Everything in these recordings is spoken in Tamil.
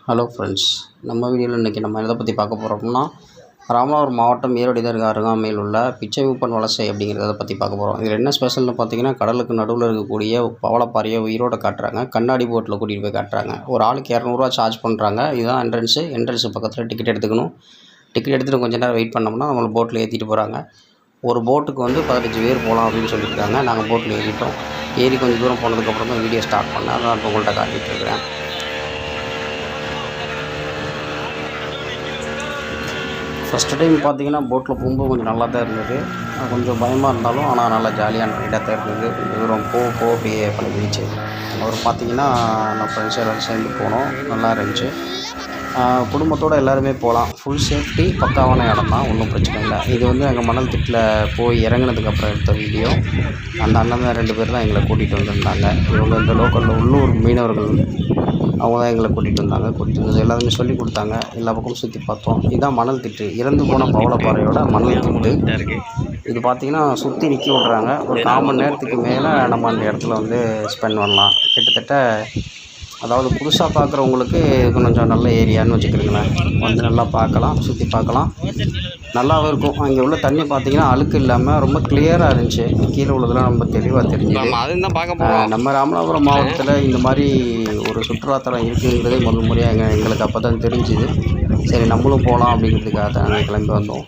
ஹலோ ஃப்ரெண்ட்ஸ், நம்ம வீடியோவில் இன்றைக்கி நம்ம எதை பற்றி பார்க்க போகிறோம்னா, ராமநாதபுரம் மாவட்டம் ஈரோடு இதற்கு அருகாமையில் உள்ள பிச்சைமூப்பன் வலசை அப்படிங்கிறத பற்றி பார்க்க போகிறோம். இதில் என்ன ஸ்பெஷல்னு பார்த்தீங்கன்னா, கடலுக்கு நடுவில் இருக்கக்கூடிய பவளப்பாறையை உயிரோடு காட்டுறாங்க. கண்ணாடி போட்டில் கூட்டிகிட்டு போய் காட்டுறாங்க. ஒரு ஆளுக்கு 200 சார்ஜ் பண்ணுறாங்க. இதுதான் என்ட்ரன்ஸு பக்கத்தில் டிக்கெட் எடுத்துக்கணும். டிக்கெட் எடுத்துகிட்டு கொஞ்சம் நேரம் வெயிட் பண்ணோம்னா நம்மளை போட்டில் ஏற்றிட்டு போகிறாங்க. ஒரு போட்டுக்கு 15 பேர் போகலாம் அப்படின்னு சொல்லியிருக்காங்க. நாங்கள் போட்டில் ஏறிட்டோம். ஏறி கொஞ்சம் தூரம் போனதுக்கப்புறம் தான் வீடியோ ஸ்டார்ட் பண்ணேன். அதான் இப்போ உங்கள்கிட்ட காட்டிகிட்டு இருக்கிறேன். ஃபஸ்ட்டு டைம் பார்த்தீங்கன்னா போட்டில் போகும்போது கொஞ்சம் நல்லா தான் இருந்தது. கொஞ்சம் பயமாக இருந்தாலும் ஆனால் நல்லா ஜாலியான ரைடாக தான் இருந்தது. கொஞ்சம் தூரம் போக அப்படியே பழகிடுச்சு. ஒரு பார்த்தீங்கன்னா நம்ம ஃப்ரெண்ட்ஸ் எல்லோரும் சேர்ந்து போனோம். நல்லா இருந்துச்சு. குடும்பத்தோடு எல்லாருமே போகலாம். ஃபுல் சேஃப்டி, பக்காவான இடம் தான், ஒன்றும் பிரச்சனை இல்லை. இது எங்கள் மணல் திட்டில் போய் இறங்கினதுக்கப்புறம் எடுத்த வீடியோ. அந்த அண்ணன் தான் 2 பேர் தான் எங்களை கூட்டிகிட்டு வந்திருந்தாங்க. இவங்க இந்த லோக்கலில் உள்ளூர் மீனவர்கள், அவங்க தான் எங்களை கூட்டிகிட்டு வந்தது எல்லாருமே சொல்லி கொடுத்தாங்க. எல்லா பக்கமும் சுற்றி பார்த்தோம். இதுதான் மணல் திட்டு, இறந்து போன பவளப்பாறையோட மணல் திட்டு. இது பார்த்திங்கன்னா சுற்றி நிற்க விட்றாங்க. ஒரு 1/4 மணி நேரத்துக்கு மேலே நம்ம அந்த இடத்துல ஸ்பெண்ட் பண்ணலாம். கிட்டத்தட்ட அதாவது புதுசாக பார்க்குறவங்களுக்கு கொஞ்சம் நல்ல ஏரியான்னு வச்சுக்கிறீங்களேன். நல்லா பார்க்கலாம், சுற்றி பார்க்கலாம், நல்லாவும் இருக்கும். அங்கே உள்ள தண்ணி பார்த்திங்கன்னா அழுக்கு இல்லாமல் ரொம்ப கிளியராக இருந்துச்சு. கீழே உள்ளதெல்லாம் ரொம்ப தெளிவாக தெரிஞ்சுது. நம்ம ராமநாதபுரம் மாவட்டத்தில் இந்த மாதிரி ஒரு சுற்றுலாத்தலம் இருக்குங்கிறதே முதல் முறையாக எங்களுக்கு அப்போ தான் தெரிஞ்சுது. சரி, நம்மளும் போகலாம் அப்படிங்கிறதுக்காக தான் நாங்கள் கிளம்பி வந்தோம்.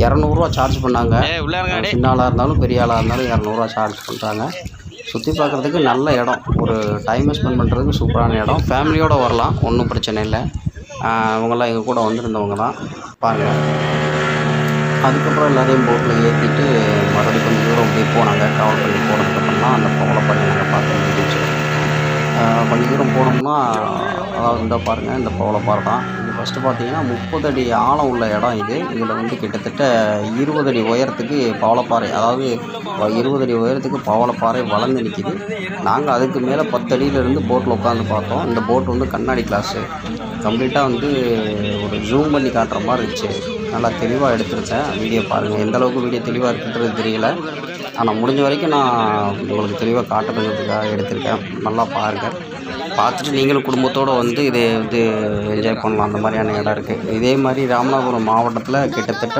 200 சார்ஜ் பண்ணாங்க. சின்ன ஆளாக இருந்தாலும் பெரிய ஆளாக இருந்தாலும் 200 சார்ஜ் பண்ணுறாங்க. சுற்றி பார்க்குறதுக்கு நல்ல இடம், ஒரு டைம் ஸ்பெண்ட் பண்ணுறதுக்கு சூப்பரான இடம். ஃபேமிலியோடு வரலாம், ஒன்றும் பிரச்சனை இல்லை. அவங்களாம் எங்கள் கூட வந்திருந்தவங்க தான், பாருங்கள். அதுக்கப்புறம் எல்லாரையும் போட்டில் ஏற்றிட்டு மறுபடியும் கொஞ்சம் தூரம் அப்படியே போனாங்க. ட்ராவல் பண்ணி போனதுக்கப்புறம் தான் அந்த பவளப்பாறையை நாங்கள் பார்க்க முடிஞ்சிச்சு. கொஞ்சம் தூரம் போனோம்னா அதாவது பாருங்கள், இந்த பவளப்பாறை தான். இது ஃபஸ்ட்டு பார்த்தீங்கன்னா 30 அடி ஆழம் உள்ள இடம் இது. இதில் கிட்டத்தட்ட 20 அடி உயரத்துக்கு பவளப்பாறை, அதாவது 20 அடி உயரத்துக்கு பவளப்பாறை வளர்ந்து நிற்கிது. நாங்கள் அதுக்கு மேலே 10 அடியிலேருந்து போட்டில் உட்காந்து பார்த்தோம். இந்த போட்டு கண்ணாடி கிளாஸு கம்ப்ளீட்டாக ஒரு ஜூம் பண்ணி காட்டுற மாதிரி இருந்துச்சு. நல்லா தெளிவாக எடுத்துருக்கேன். வீடியோ பாருங்கள். எந்தளவுக்கு வீடியோ தெளிவாக இருக்குன்றது தெரியல, ஆனால் முடிஞ்ச வரைக்கும் நான் உங்களுக்கு தெளிவாக காட்டணுங்கிறதுக்காக எடுத்திருக்கேன். நல்லா பாருங்கள். பார்த்துட்டு நீங்களும் குடும்பத்தோடு இதை என்ஜாய் பண்ணலாம். அந்த மாதிரியான இடம் இருக்குது. இதே மாதிரி ராமநாதபுரம் மாவட்டத்தில் கிட்டத்தட்ட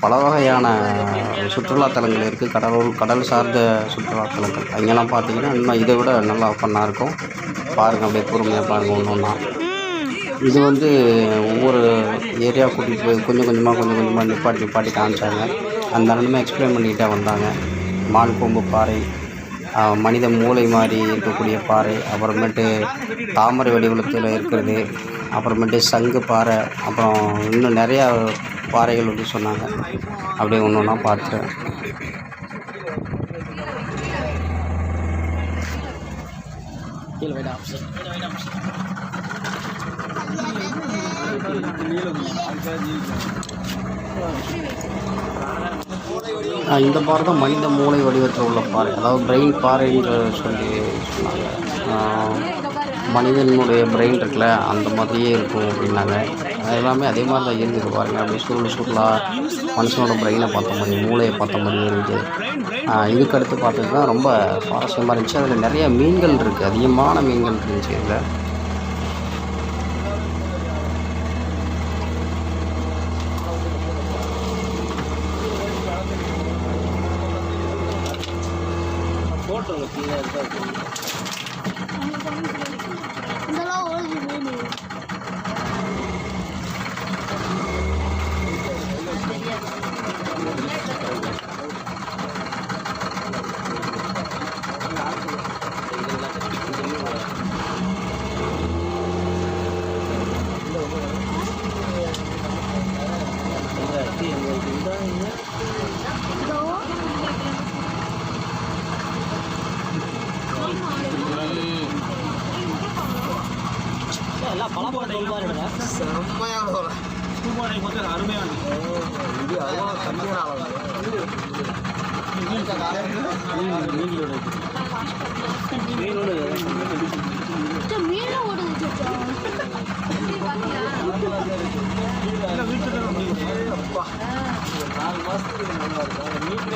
பல வகையான சுற்றுலாத்தலங்கள் இருக்குது. கடல் சார்ந்த சுற்றுலாத்தலங்கள் அங்கெல்லாம் பார்த்தீங்கன்னா இன்னும் இதை விட நல்லா ஃபன்னாக இருக்கும். பாருங்கள், அப்படியே பொறுமையாக பாருங்கள். ஒன்று ஒன்றா இது ஒவ்வொரு ஏரியா கூட்டிகிட்டு போய் கொஞ்சம் கொஞ்சமாக நிப்பாட்டி காமிச்சாங்க. அந்த அண்ணனுமே எக்ஸ்பிளைன் பண்ணிக்கிட்டே வந்தாங்க. மான் கொம்பு பாறை, மனித மூளை மாதிரி இருக்கக்கூடிய பாறை, அப்புறமேட்டு தாமரை வடிவத்தில் இருக்கிறது, அப்புறமேட்டு சங்கு பாறை, அப்புறம் இன்னும் நிறையா பாறைகள் சொன்னாங்க. அப்படியே ஒன்று ஒன்றா பார்த்துட்டேன். இந்த பாறை தான் மனித மூளை வடிவத்தில் உள்ள பாறை, அதாவது பிரெயின் பாறைன்னு சொல்லி சொன்னாங்க. மனிதனுடைய பிரெயின் இருக்குல்ல, அந்த மாதிரியே இருக்கும் அப்படின்னாங்க. எல்லாமே அதே மாதிரி தான் இருந்துது. பாருங்கள், அப்படியே சுருளாக மனுஷனோட பிரெயினை பார்த்த மாதிரி, மூளையை பார்த்த மாதிரி இருந்துச்சு. இதுக்கு அடுத்து பார்த்தது தான் ரொம்ப சுவாரஸ்யமாக இருந்துச்சு. அதில் நிறைய மீன்கள் இருக்குது, அதிகமான மீன்கள் இருந்துச்சு. இதில்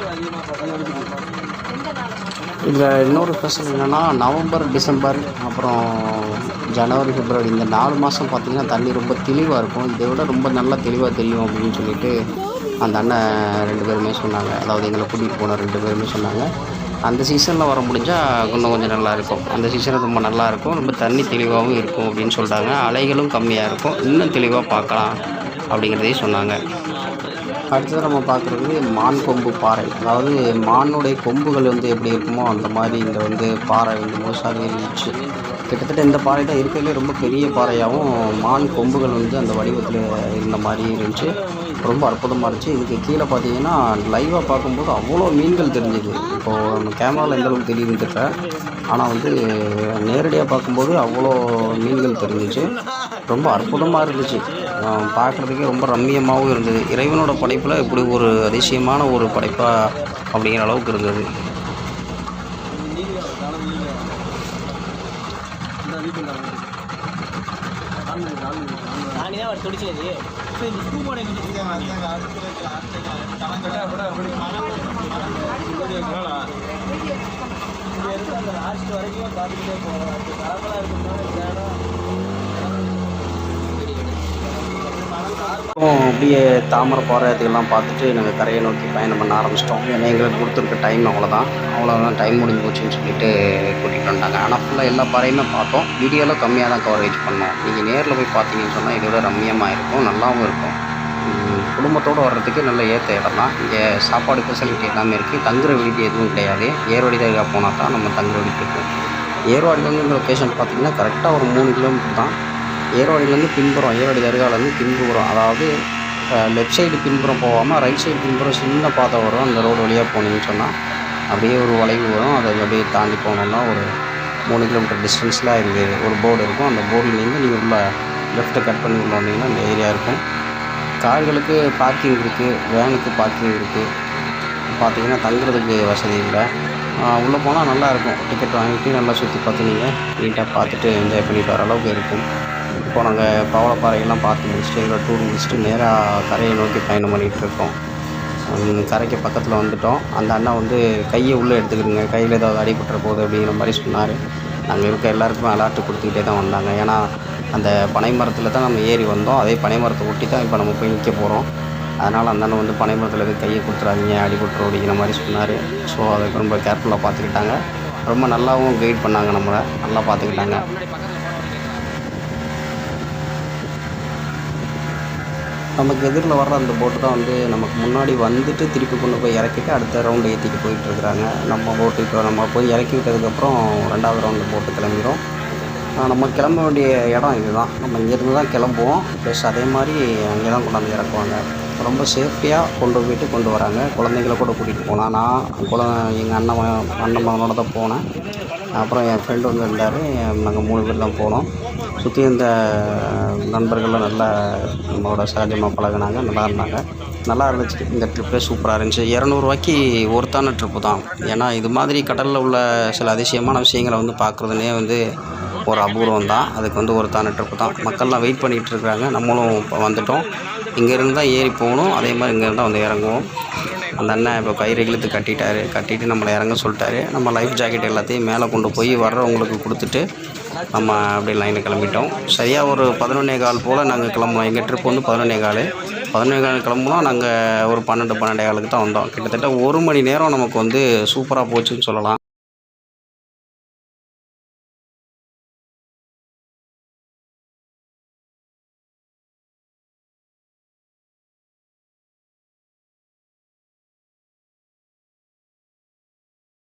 அதிகமாக இதில் இன்னொரு ஸ்பெஷல் என்னென்னா நவம்பர், டிசம்பர், அப்புறம் ஜனவரி, பிப்ரவரி இந்த 4 மாதம் பார்த்திங்கன்னா தண்ணி ரொம்ப தெளிவாக இருக்கும். இதை விட ரொம்ப நல்லா தெளிவாக தெரியும் அப்படின்னு சொல்லிட்டு அந்த அண்ணன் 2 பேருமே சொன்னாங்க. அதாவது எங்களை கூட்டிகிட்டு போன 2 பேருமே சொன்னாங்க. அந்த சீசனில் வர முடிஞ்சால் இன்னும் கொஞ்சம் நல்லாயிருக்கும். அந்த சீசன் ரொம்ப நல்லாயிருக்கும். ரொம்ப தண்ணி தெளிவாகவும் இருக்கும் அப்படின்னு சொல்லிட்டாங்க. அலைகளும் கம்மியாக இருக்கும். இன்னும் தெளிவாக பார்க்கலாம் அப்படிங்கிறதையும் சொன்னாங்க. அடுத்தது நம்ம பார்க்குறது மான் கொம்பு பாறை. அதாவது மானுடைய கொம்புகள் வந்து எப்படி இருக்குமோ அந்த மாதிரி இந்த வந்து பாறை வந்து மோசாக இருந்துச்சு. கிட்டத்தட்ட இந்த பாறை தான் இருக்கிறதுலே ரொம்ப பெரிய பாறையாகவும் மான் கொம்புகள் வந்து அந்த வடிவத்தில் இருந்த மாதிரி இருந்துச்சு. ரொம்ப அற்புதமாக இருந்துச்சு. இதுக்கு கீழே பார்த்தீங்கன்னா லைவாக பார்க்கும்போது அவ்வளோ மீன்கள் தெரிஞ்சுது. இப்போது நம்ம கேமராவில் எந்த அளவுக்கு தெரியுதுன்னு தெரியல, ஆனால் வந்து நேரடியாக பார்க்கும்போது அவ்வளோ மீன்கள் தெரிஞ்சிச்சு. ரொம்ப அற்புதமாக இருந்துச்சு. பார்க்குறதுக்கே ரொம்ப ரம்மியமாகவும் இருந்தது. இறைவனோட படைப்பில் இப்படி ஒரு அதிசயமான ஒரு படைப்பாக அப்படிங்கிற அளவுக்கு இருந்தது. அப்படியே தாமரைப்பாறை இதெல்லாம் பார்த்துட்டு நாங்கள் கரையை நோக்கி பயணம் பண்ண ஆரம்பிச்சிட்டோம். ஏன்னா எங்களுக்கு கொடுத்துருக்க டைம் அவ்வளோதான் டைம் முடிஞ்சு போச்சுன்னு சொல்லிட்டு கூட்டிகிட்டு வந்துட்டாங்க. ஆனால் ஃபுல்லாக எல்லா பாறையுமே பார்த்தோம். வீடியோவில் கம்மியாக தான் கவரேஜ் பண்ணோம். நீங்கள் நேரில் போய் பார்த்தீங்கன்னு சொன்னால் இதோட ரம்மியமாக இருக்கும், நல்லாவும் இருக்கும். குடும்பத்தோடு வர்றதுக்கு நல்ல ஏற்ற இடம் தான். இங்கே சாப்பாடு ஃபெசிலிட்டி எல்லாமே இருக்குது. தங்குற விடுதி எதுவும் கிடையாது. ஏர்வாடி தர்கா போனால் தான் நம்ம தங்குற விடுதி இருக்கும். ஏர்வாடிலேருந்து லொக்கேஷன் பார்த்திங்கன்னா கரெக்டாக ஒரு 3 கிலோமீட்டர் தான். ஏர்வாடிலேருந்து பின்புறம், ஏர்வாடி தர்காலேருந்து பின்புறம், அதாவது லெஃப்ட் சைடு பின்புறம் போகாமல் ரைட் சைடு பின்புறம் சின்ன பாதை வரும். அந்த ரோடு வழியாக போனீங்கன்னு சொன்னால் அப்படியே ஒரு வளைவு வரும். அதை அப்படியே தாண்டி போனோம்னா ஒரு 3 கிலோமீட்டர் டிஸ்டன்ஸில் இங்கே ஒரு போர்டு இருக்கும். அந்த போர்டுலேருந்து நீங்கள் உள்ள லெஃப்ட்டை கட் பண்ணி உள்ள வந்தீங்கன்னா அந்த ஏரியா இருக்கும். கார்களுக்கு பார்க்கிங் இருக்குது, வேனுக்கு பார்க்கிங் இருக்குது. பார்த்திங்கன்னா தங்குறதுக்கு வசதி இல்லை. உள்ளே போனால் நல்லாயிருக்கும். டிக்கெட் வாங்கிட்டு நல்லா சுற்றி பார்த்து நீங்கள் நீட்டாக பார்த்துட்டு என்ஜாய் பண்ணிட்டு வர அளவுக்கு இருக்கும். இப்போ நாங்கள் பவளப்பாறையெல்லாம் பார்த்து முடிச்சுட்டு எங்களோட டூர் முடிச்சுட்டு நேராக கரையை நோக்கி பயணம் பண்ணிகிட்ருக்கோம். கரைக்கு பக்கத்தில் வந்துவிட்டோம். அந்த அண்ணா வந்து கையை உள்ளே எடுத்துக்கிடுங்க, கையில் ஏதாவது அடிபட்டுற போகுது அப்படிங்கிற மாதிரி சொன்னார். நாங்கள் இருக்க எல்லாருக்குமே அலர்ட்டு கொடுத்துக்கிட்டே தான் வந்தாங்க. ஏன்னா அந்த பனை மரத்தில் தான் நம்ம ஏறி வந்தோம். அதே பனை மரத்தை ஒட்டி தான் இப்போ நம்ம போய் நிற்க போகிறோம். அதனால் அந்த அண்ணன் வந்து பனை மரத்தில் எதுவும் கையை கொடுத்துறாதீங்க, அடிபட்டுரும் அப்படிங்கிற மாதிரி சொன்னார். ஸோ அதுக்கு ரொம்ப கேர்ஃபுல்லாக பார்த்துக்கிட்டாங்க. ரொம்ப நல்லாவும் கைட் பண்ணாங்க, நம்மளை நல்லா பார்த்துக்கிட்டாங்க. நமக்கு எதிரில் வர்ற அந்த போட்டு தான் வந்து நமக்கு முன்னாடி வந்துட்டு திருப்பி கொண்டு போய் இறக்கிட்டு அடுத்த ரவுண்டு ஏற்றிட்டு போயிட்டுருக்குறாங்க. நம்ம போட்டு இப்போ நம்ம போய் இறக்கி விட்டதுக்கப்புறம் 2வது ரவுண்டு போட்டு கிளம்பிடும். நம்ம கிளம்ப வேண்டிய இடம் இது தான். நம்ம இங்கேருந்து தான் கிளம்புவோம். ப்ளஸ் அதே மாதிரி அங்கே தான் கொண்டாந்து இறக்குவாங்க. ரொம்ப சேஃப்டியாக கொண்டு வராங்க. குழந்தைங்கள கூட கூட்டிகிட்டு போகலாம். நான் எங்கள் அண்ணன் மகனோட தான் போனேன். அப்புறம் என் ஃப்ரெண்டு வந்து இருந்தார். நாங்கள் 3 பேர் தான் போனோம். சுற்றி இருந்த நண்பர்கள்லாம் நல்லா நம்மளோட சகஜமாக பழகினாங்க, நல்லா இருந்தாங்க. நல்லா இருந்துச்சு. இந்த ட்ரிப்பே சூப்பராக இருந்துச்சு. 200 ரூபாய்க்கு ஒர்த்தான ட்ரிப்பு தான். ஏன்னா இது மாதிரி கடலில் உள்ள சில அதிசயமான விஷயங்களை வந்து பார்க்குறதுனே வந்து ஒரு அபூர்வம் தான். அதுக்கு வந்து ஒர்த்தான ட்ரிப்பு தான். மக்கள்லாம் வெயிட் பண்ணிகிட்டு இருக்கிறாங்க. நம்மளும் இப்போ வந்துவிட்டோம். இங்கேருந்து தான் ஏறி போகணும். அதே மாதிரி இங்கேருந்து தான் வந்து இறங்குவோம். அந்த அண்ணன் இப்போ கயிறு இழுத்து கட்டிட்டு நம்மளை இறங்க சொல்லிட்டாரு. நம்ம லைஃப் ஜாக்கெட் எல்லாத்தையும் மேலே கொண்டு போய் வர்றவங்களுக்கு கொடுத்துட்டு நம்ம அப்படியே லைனில் கிளம்பிட்டோம். சரியாக ஒரு 11:15 போல் நாங்கள் கிளம்புவோம். எங்கள் ட்ரிப் வந்து 11:15 கிளம்புனோம். நாங்கள் ஒரு 12:15 தான் வந்தோம். கிட்டத்தட்ட 1 மணி நேரம் நமக்கு வந்து சூப்பராக போச்சுன்னு சொல்லலாம்.